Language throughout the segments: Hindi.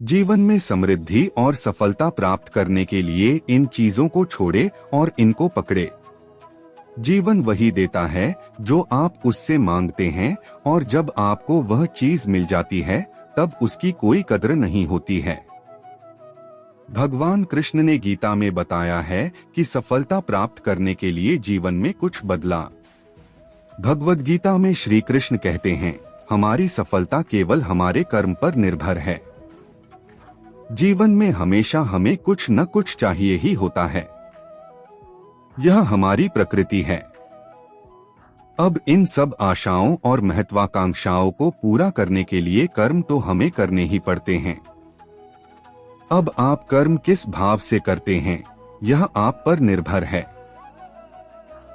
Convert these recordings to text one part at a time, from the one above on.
जीवन में समृद्धि और सफलता प्राप्त करने के लिए इन चीजों को छोड़े और इनको पकड़े। जीवन वही देता है जो आप उससे मांगते हैं, और जब आपको वह चीज मिल जाती है तब उसकी कोई कद्र नहीं होती है। भगवान कृष्ण ने गीता में बताया है कि सफलता प्राप्त करने के लिए जीवन में कुछ बदलाव। भगवद गीता में श्री कृष्ण कहते हैं, हमारी सफलता केवल हमारे कर्म पर निर्भर है। जीवन में हमेशा हमें कुछ न कुछ चाहिए ही होता है, यह हमारी प्रकृति है। अब इन सब आशाओं और महत्वाकांक्षाओं को पूरा करने के लिए कर्म तो हमें करने ही पड़ते हैं। अब आप कर्म किस भाव से करते हैं, यह आप पर निर्भर है।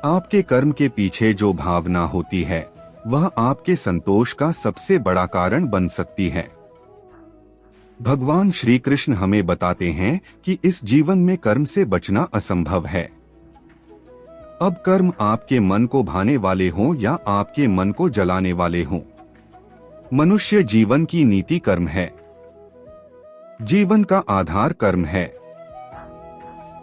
आपके कर्म के पीछे जो भावना होती है वह आपके संतोष का सबसे बड़ा कारण बन सकती है। भगवान श्री कृष्ण हमें बताते हैं कि इस जीवन में कर्म से बचना असंभव है। अब कर्म आपके मन को भाने वाले हों या आपके मन को जलाने वाले हों, मनुष्य जीवन की नीति कर्म है। जीवन का आधार कर्म है।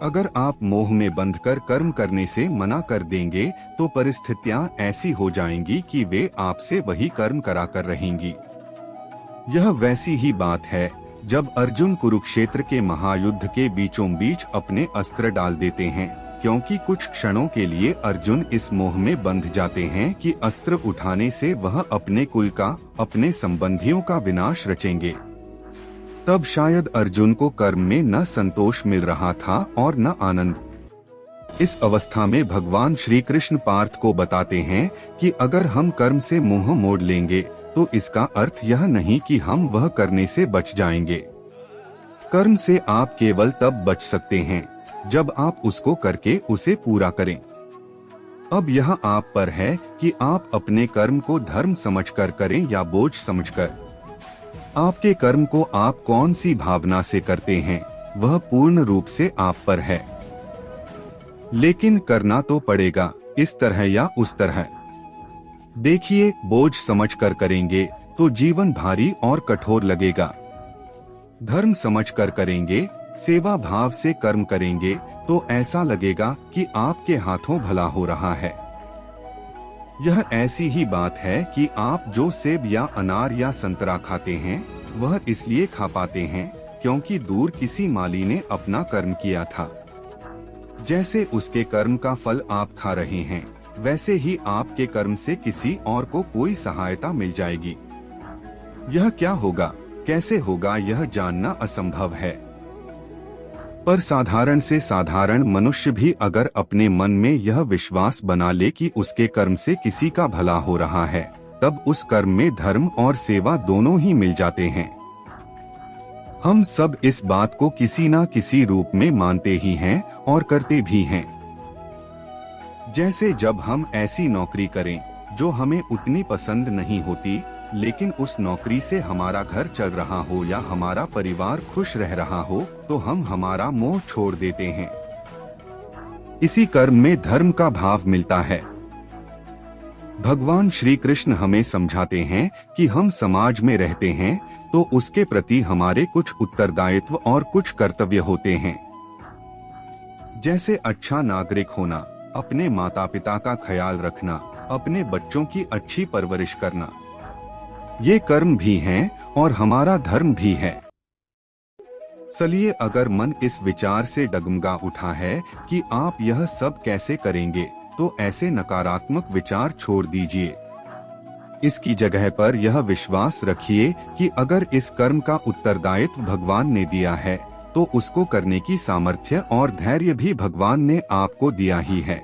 अगर आप मोह में बंधकर कर्म करने से मना कर देंगे तो परिस्थितियां ऐसी हो जाएंगी कि वे आपसे वही कर्म कराकर रहेंगी। यह वैसी ही बात है जब अर्जुन कुरुक्षेत्र के महायुद्ध के बीचों बीच अपने अस्त्र डाल देते हैं, क्योंकि कुछ क्षणों के लिए अर्जुन इस मोह में बंध जाते हैं कि अस्त्र उठाने से वह अपने कुल का, अपने संबंधियों का विनाश रचेंगे। तब शायद अर्जुन को कर्म में न संतोष मिल रहा था और न आनंद। इस अवस्था में भगवान श्री कृष्ण पार्थ को बताते हैं कि अगर हम कर्म से मुंह मोड़ लेंगे तो इसका अर्थ यह नहीं कि हम वह करने से बच जाएंगे। कर्म से आप केवल तब बच सकते हैं जब आप उसको करके उसे पूरा करें। अब यह आप पर है कि आप अपने कर्म को धर्म समझकर करें या बोझ समझकर। आपके कर्म को आप कौन सी भावना से करते हैं वह पूर्ण रूप से आप पर है, लेकिन करना तो पड़ेगा, इस तरह या उस तरह। देखिए, बोझ समझकर करेंगे तो जीवन भारी और कठोर लगेगा। धर्म समझकर करेंगे, सेवा भाव से कर्म करेंगे तो ऐसा लगेगा कि आपके हाथों भला हो रहा है। यह ऐसी ही बात है कि आप जो सेब या अनार या संतरा खाते हैं वह इसलिए खा पाते हैं क्योंकि दूर किसी माली ने अपना कर्म किया था। जैसे उसके कर्म का फल आप खा रहे हैं, वैसे ही आपके कर्म से किसी और को कोई सहायता मिल जाएगी। यह क्या होगा, कैसे होगा, यह जानना असंभव है। पर साधारण से साधारण मनुष्य भी अगर अपने मन में यह विश्वास बना ले कि उसके कर्म से किसी का भला हो रहा है, तब उस कर्म में धर्म और सेवा दोनों ही मिल जाते हैं। हम सब इस बात को किसी न किसी रूप में मानते ही हैं और करते भी हैं। जैसे जब हम ऐसी नौकरी करें जो हमें उतनी पसंद नहीं होती, लेकिन उस नौकरी से हमारा घर चल रहा हो या हमारा परिवार खुश रह रहा हो, तो हम हमारा मोह छोड़ देते हैं। इसी कर्म में धर्म का भाव मिलता है। भगवान श्री कृष्ण हमें समझाते हैं कि हम समाज में रहते हैं तो उसके प्रति हमारे कुछ उत्तरदायित्व और कुछ कर्तव्य होते हैं। जैसे अच्छा नागरिक होना, अपने माता पिता का ख्याल रखना, अपने बच्चों की अच्छी परवरिश करना, ये कर्म भी हैं और हमारा धर्म भी है। चलिए, अगर मन इस विचार से डगमगा उठा है कि आप यह सब कैसे करेंगे, तो ऐसे नकारात्मक विचार छोड़ दीजिए। इसकी जगह पर यह विश्वास रखिए कि अगर इस कर्म का उत्तरदायित्व भगवान ने दिया है तो उसको करने की सामर्थ्य और धैर्य भी भगवान ने आपको दिया ही है।